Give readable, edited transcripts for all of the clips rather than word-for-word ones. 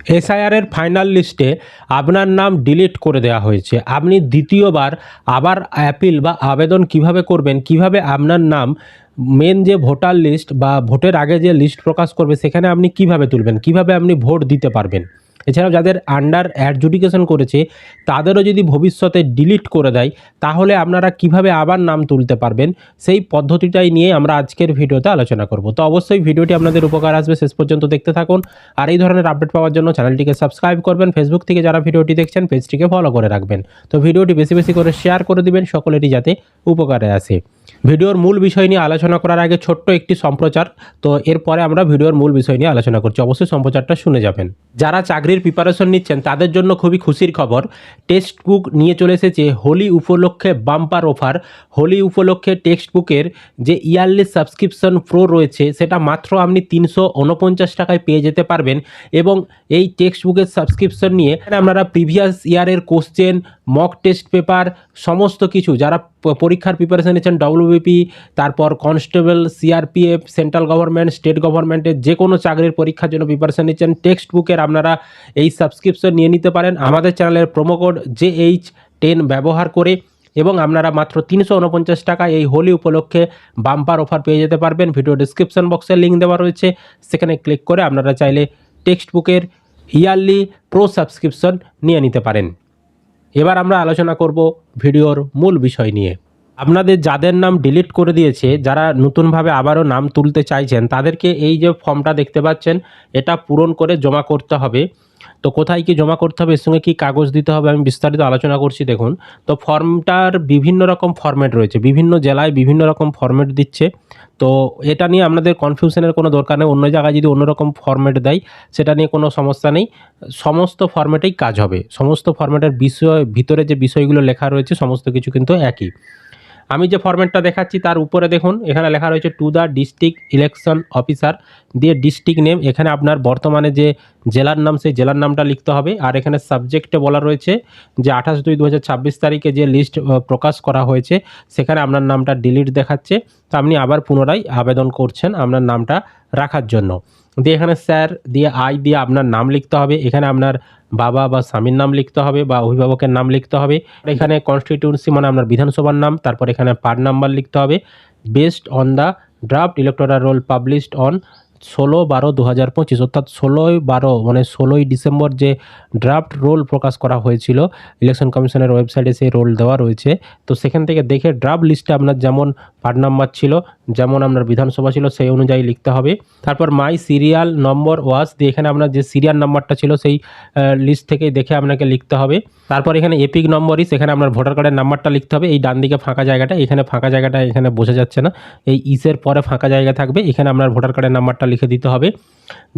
এসআইআরের ফাইনাল লিস্টে আপনার নাম ডিলিট করে দেওয়া হয়েছে। আপনি দ্বিতীয়বার আবার অ্যাপিল বা আবেদন কিভাবে করবেন, কিভাবে আপনার নাম মেন যে ভোটার লিস্ট বা ভোটের আগে যে লিস্ট প্রকাশ করবে সেখানে আপনি কিভাবে তুলবেন, কিভাবে আপনি ভোট দিতে পারবেন। এছাড়াও যাদের আন্ডার অ্যাডজুডিকেশন করেছে তাদেরও যদি ভবিষ্যতে ডিলিট করে দেয় তাহলে আপনারা কিভাবে আবার নাম তুলতে পারবেন, সেই পদ্ধতিটাই নিয়ে আমরা আজকের ভিডিওতে আলোচনা করব। তো অবশ্যই ভিডিওটি আপনাদের উপকার আসবে, শেষ পর্যন্ত দেখতে থাকুন। আর এই ধরনের আপডেট পাওয়ার জন্য চ্যানেলটিকে সাবস্ক্রাইব করবেন, ফেসবুক থেকে যারা ভিডিওটি দেখছেন পেজটিকে ফলো করে রাখবেন। তো ভিডিওটি বেশি বেশি করে শেয়ার করে দিবেন, সকলেরই যাতে উপকারে আসে। ভিডিওর মূল বিষয় নিয়ে আলোচনা করার আগে ছোট্ট একটি সম্প্রচার, তো এরপরে আমরা ভিডিওর মূল বিষয় নিয়ে আলোচনা করছি, অবশ্যই সম্প্রচারটা শুনে যাবেন। যারা চাকরির প্রিপারেশন নিচ্ছেন তাদের জন্য খুবই খুশির খবর, টেক্সট বুক নিয়ে চলে এসেছে হোলি উপলক্ষে বাম্পার অফার। হোলি উপলক্ষে টেক্সট বুকের যে ইয়ারলি সাবস্ক্রিপশন প্রো রয়েছে সেটা মাত্র আপনি 349 টাকায় পেয়ে যেতে পারবেন। এবং এই টেক্সট বুকের সাবস্ক্রিপশন নিয়ে আপনারা প্রিভিয়াস ইয়ারের কোশ্চেন, মক টেস্ট পেপার, সমস্ত কিছু যারা পরীক্ষার প্রিপারেশন নিচ্ছেন ডব্লিউবিপি, তারপর constable, CRPF, central government, state গভর্নমেন্টের যে কোনো চাকরির পরীক্ষার জন্য প্রিপারেশন নিচ্ছেন, টেক্সট বুকের আপনারা এই সাবস্ক্রিপশন নিয়ে নিতে পারেন আমাদের চ্যানেলের প্রোমো কোড JH10 ব্যবহার করে। এবং আপনারা মাত্র 349 টাকা এই হোলি উপলক্ষে বাম্পার অফার পেয়ে যেতে পারবেন। ভিডিও ডিসক্রিপশন বক্সে লিঙ্ক দেওয়া রয়েছে, সেখানে ক্লিক করে আপনারা চাইলে টেক্সট বুকের ইয়ারলি প্রো সাবস্ক্রিপশন নিয়ে নিতে পারেন। এবার আমরা আলোচনা করব ভিডিওর মূল বিষয় নিয়ে। আপনাদের যাদের নাম ডিলিট করে দিয়েছে, যারা নতুনভাবে আবারও নাম তুলতে চাইছেন, তাদেরকে এই যে ফর্মটা দেখতে পাচ্ছেন এটা পূরণ করে জমা করতে হবে। তো কোথায় কি জমা করতে হবে, এর সঙ্গে কী কাগজ দিতে হবে আমি বিস্তারিত আলোচনা করছি, দেখুন। তো ফর্মটার বিভিন্ন রকম ফরম্যাট রয়েছে, বিভিন্ন জেলায় বিভিন্ন রকম ফরম্যাট দিচ্ছে। তো এটা নিয়ে আপনাদের কনফিউশনের কোনো দরকার নেই, অন্য জায়গায় যদি অন্যরকম ফরম্যাট দেয় সেটা নিয়ে কোনো সমস্যা নেই, সমস্ত ফরম্যাটেই কাজ হবে। সমস্ত ফরম্যাটের বিষয় ভিতরে যে বিষয়গুলো লেখা রয়েছে সমস্ত কিছু কিন্তু একই। আমি যে ফরম্যাটটা দেখাচ্ছি তার উপরে দেখুন এখানে লেখা রয়েছে to the district election officer, দিয়ে ডিস্ট্রিক্ট নেম, এখানে আপনার বর্তমানে যে জেলার নাম সেই জেলার নামটা লিখতে হবে। আর এখানে সাবজেক্টে বলা রয়েছে যে 28/2/2026 তারিখে যে লিস্ট প্রকাশ করা হয়েছে সেখানে আপনার নামটা ডিলিট দেখাচ্ছে, তো আপনি আবার পুনরায় আবেদন করছেন আপনার নামটা রাখার জন্য। দিয়ে এখানে স্যার দিয়ে দিয়ে আপনার নাম লিখতে হবে, এখানে আপনার বাবা বা স্বামীর নাম লিখতে হবে বা অভিভাবকের নাম লিখতে হবে। এখানে কনস্টিটিউন্সি মানে আপনার বিধানসভার নাম, তারপর এখানে পার্ট নাম্বার লিখতে হবে। Based on the draft electoral role published on 16/12/2025, অর্থাৎ 16/12 মানে 16ই ডিসেম্বর যে ড্রাফট রোল প্রকাশ করা হয়েছিল ইলেকশন কমিশনের ওয়েবসাইটে, সেই রোল দেওয়া রয়েছে। তো সেখান থেকে দেখে ড্রাফট লিস্টে আপনার যেমন পার্ট নাম্বার ছিল, যেমন আপনার বিধানসভা ছিল সেই অনুযায়ী লিখতে হবে। তারপর মাই সিরিয়াল নম্বর ওয়াজ দিয়ে এখানে আপনার যে সিরিয়াল নাম্বারটা ছিল সেই লিস্ট থেকে দেখে আপনাকে লিখতে হবে। তারপর এখানে এপিক নম্বরই, সেখানে আপনার ভোটার কার্ডের নাম্বারটা লিখতে হবে। এই ডান দিকে ফাঁকা জায়গাটা, এখানে ফাঁকা জায়গাটা এখানে বোঝা যাচ্ছে না, এই ইসের পরে ফাঁকা জায়গা থাকবে, এখানে আপনার ভোটার কার্ডের নাম্বারটা লিখে দিতে হবে।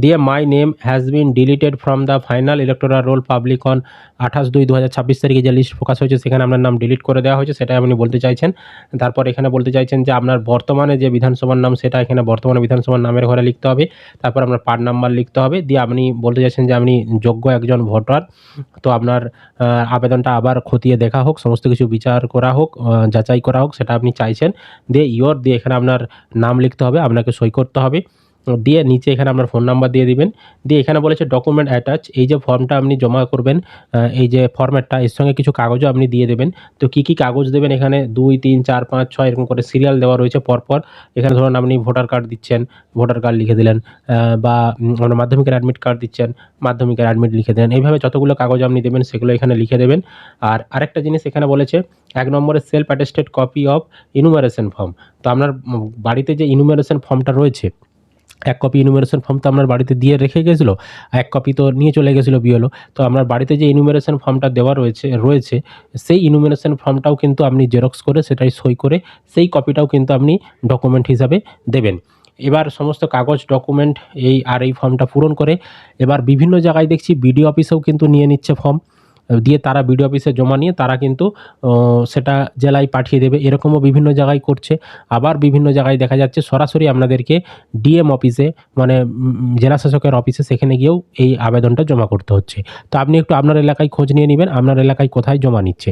দিয়ে my name has been deleted from the final electoral role public on 28/2/2026 তারিখে যে লিস্ট প্রকাশ হয়েছে সেখানে আপনার নাম ডিলিট করে দেওয়া হয়েছে, সেটাই আপনি বলতে চাইছেন। তারপর এখানে বলতে চাইছেন যে আপনার বর্তমানে যে বিধানসভার নাম সেটা এখানে বর্তমানে বিধানসভার নামের ঘরে লিখতে হবে। তারপর আপনার পার্ট নাম্বার লিখতে হবে। দিয়ে আপনি বলতে চাইছেন যে আপনি যোগ্য একজন ভোটার, তো আপনার আবেদনটা আবার খতিয়ে দেখা হোক, সমস্ত কিছু বিচার করা হোক, যাচাই করা হোক, সেটা আপনি চাইছেন। দিয়ে দিয়ে এখানে আপনার নাম লিখতে হবে, আপনাকে সই করতে হবে। দিয়ে নিচে এখানে আপনার ফোন নাম্বার দিয়ে দিবেন। দিয়ে এখানে বলেছে ডকুমেন্ট অ্যাটাচ, এই যে ফর্মটা আপনি জমা করবেন, এই যে ফরম্যাটটা, এর সঙ্গে কিছু কাগজও আপনি দিয়ে দেবেন। তো কী কী কাগজ দেবেন, এখানে 2, 3, 4, 5, 6 এরকম করে সিরিয়াল দেওয়া রয়েছে পরপর। এখানে ধরুন আপনি ভোটার কার্ড দিচ্ছেন, ভোটার কার্ড লিখে দিলেন, বা আপনার মাধ্যমিকের অ্যাডমিট কার্ড দিচ্ছেন, মাধ্যমিকের অ্যাডমিট লিখে দেন। এইভাবে যতগুলো কাগজ আপনি দেবেন সেগুলো এখানে লিখে দেবেন। আর আরেকটা জিনিস এখানে বলেছে 1 নম্বরে self attested copy of enumeration form. তো আপনার বাড়িতে যে ইনুমারেশন ফর্মটা রয়েছে, 1 কপি ইনুমারেশন ফর্ম তো আপনার বাড়িতে দিয়ে রেখে গেছিলো, 1 কপি তো নিয়ে চলে গেছিলো বিএলও। তো আপনার বাড়িতে যে ইনুমারেশন ফর্মটা দেওয়া রয়েছে সেই ইনুমারেশন ফর্মটাও কিন্তু আপনি জেরক্স করে সেটাই সই করে সেই কপিটাও কিন্তু আপনি ডকুমেন্ট হিসাবে দেবেন। এবার সমস্ত কাগজ ডকুমেন্ট এই ফর্মটা পূরণ করে এবার বিভিন্ন জায়গায় দেখছি বিডিও অফিসেও কিন্তু নিয়ে নিচ্ছে ফর্ম, দিয়ে তারা বিডিও অফিসে জমা নিয়ে তারা কিন্তু সেটা জেলায় পাঠিয়ে দেবে, এরকমও বিভিন্ন জায়গায় করছে। আবার বিভিন্ন জায়গায় দেখা যাচ্ছে সরাসরি আপনাদেরকে ডিএম অফিসে মানে জেলা শাসকের অফিসে সেখানে গিয়েও এই আবেদনটা জমা করতে হচ্ছে। তো আপনি একটু আপনার এলাকায় খোঁজ নিয়ে নেবেন আপনার এলাকায় কোথায় জমা নিচ্ছে।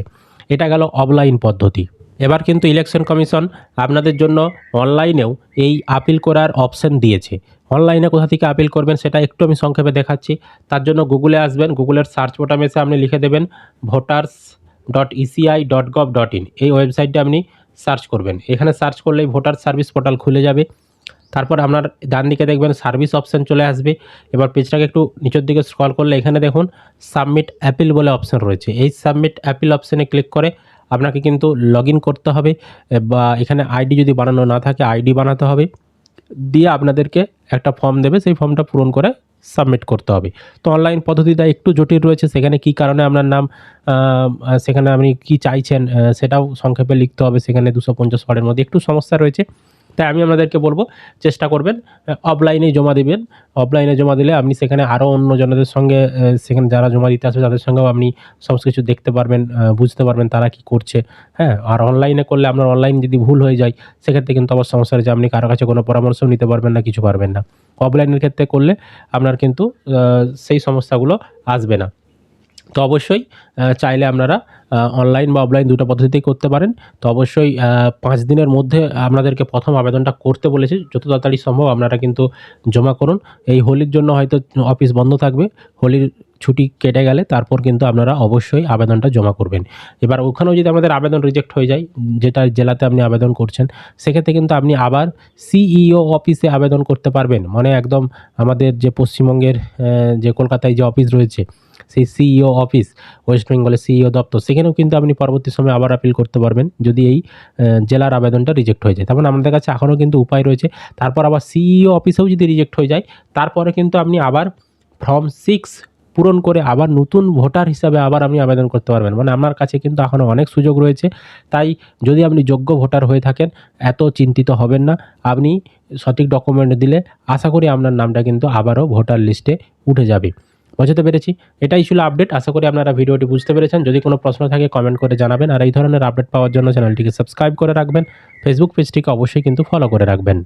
এটা গেল অফলাইন পদ্ধতি। এবার কিন্তু ইলেকশন কমিশন আপনাদের জন্য অনলাইনেও এই আপিল করার অপশন দিয়েছে। অনলাইনে কোথা থেকে আপিল করবেন সেটা একটু আমি সংক্ষেপে দেখাচ্ছি। তার জন্য গুগলে আসবেন, গুগলের সার্চ বোতামে এসে আপনি লিখে দেবেন voters.eci.gov.in, এই ওয়েবসাইটটা আপনি সার্চ করবেন। এখানে সার্চ করলেই ভোটার সার্ভিস পোর্টাল খুলে যাবে। তারপর আপনার ডান দিকে দেখবেন সার্ভিস অপশন চলে আসবে। এবার পেজটাকে একটু নিচের দিকে স্ক্রল করলে এখানে দেখুন সাবমিট অ্যাপিল বলে অপশন রয়েছে। এই সাবমিট অ্যাপিল অপশনে ক্লিক করে আপনাকে কিন্তু লগ ইন করতে হবে, বা এখানে আইডি যদি বানানো না থাকে আইডি বানাতে হবে, দিয়ে আপনাদেরকে একটা ফর্ম দেবে, সেই ফর্মটা পূরণ করে সাবমিট করতে হবে। তো অনলাইন পদ্ধতিটা একটু জটিল রয়েছে, সেখানে কী কারণে আপনার নাম সেখানে আপনি কী চাইছেন সেটাও সংক্ষেপে লিখতে হবে, সেখানে 250 ওয়ার্ডের মধ্যে একটু সমস্যা রয়েছে। তাই আমি আপনাদেরকে বলবো চেষ্টা করবেন অফলাইনেই জমা দিবেন। অফলাইনে জমা দিলে আপনি সেখানে আরও অন্যজনদের সঙ্গে সেখানে যারা জমা দিতে আসবে তাদের সঙ্গেও আপনি সমস্ত কিছু দেখতে পারবেন, বুঝতে পারবেন তারা কী করছে, হ্যাঁ। আর অনলাইনে করলে আপনার অনলাইন যদি ভুল হয়ে যায় সেক্ষেত্রে কিন্তু আবার সমস্যা রয়েছে, আপনি কারো কাছে কোনো পরামর্শও নিতে পারবেন না, কিছু পারবেন না। অফলাইনের ক্ষেত্রে করলে আপনার কিন্তু সেই সমস্যাগুলো আসবে না। তো অবশ্যই চাইলে আপনারা অনলাইন বা অফলাইন দুটো পদ্ধতিতেই করতে পারেন। তো অবশ্যই 5 দিনের মধ্যে আপনাদেরকে প্রথম আবেদনটা করতে বলেছি, যত তাড়াতাড়ি সম্ভব আপনারা কিন্তু জমা করুন। এই হোলির জন্য হয়তো অফিস বন্ধ থাকবে, হোলির ছুটি কেটে গেলে তারপর কিন্তু আপনারা অবশ্যই আবেদনটা জমা করবেন। এবার ওখানেও যদি আমাদের আবেদন রিজেক্ট হয়ে যায়, যেটা জেলাতে আপনি আবেদন করছেন, সেক্ষেত্রে কিন্তু আপনি আবার সিইও অফিসে আবেদন করতে পারবেন। মানে একদম আমাদের যে পশ্চিমবঙ্গের যে কলকাতায় যে অফিস রয়েছে, সেই সিইও অফিস, ওয়েস্ট বেঙ্গলের সিইও দপ্তর, সেখানেও কিন্তু আপনি পরবর্তী সময়ে আবার আপিল করতে পারবেন যদি এই জেলার আবেদনটা রিজেক্ট হয়ে যায়। তার মানে আমাদের কাছে এখনও কিন্তু উপায় রয়েছে। তারপর আবার সিইও অফিসেও যদি রিজেক্ট হয়ে যায়, তারপরে কিন্তু আপনি আবার ফর্ম 6 পূরণ করে আবার নতুন ভোটার হিসাবে আবার আপনি আবেদন করতে পারবেন। মানে আপনার কাছে কিন্তু এখনও অনেক সুযোগ রয়েছে। তাই যদি আপনি যোগ্য ভোটার হয়ে থাকেন, এত চিন্তিত হবেন না। আপনি সঠিক ডকুমেন্ট দিলে আশা করি আপনার নামটা কিন্তু আবারও ভোটার লিস্টে উঠে যাবে। বোঝাতে পেরেছি? এটাই ছিল আপডেট। আশা করি আপনারা ভিডিওটি বুঝতে পেরেছেন। যদি কোনো প্রশ্ন থাকে কমেন্ট করে জানাবেন। আর এই ধরনের আপডেট পাওয়ার জন্য চ্যানেলটিকে সাবস্ক্রাইব করে রাখবেন। ফেসবুক পেজটিকে অবশ্যই কিন্তু ফলো করে রাখবেন।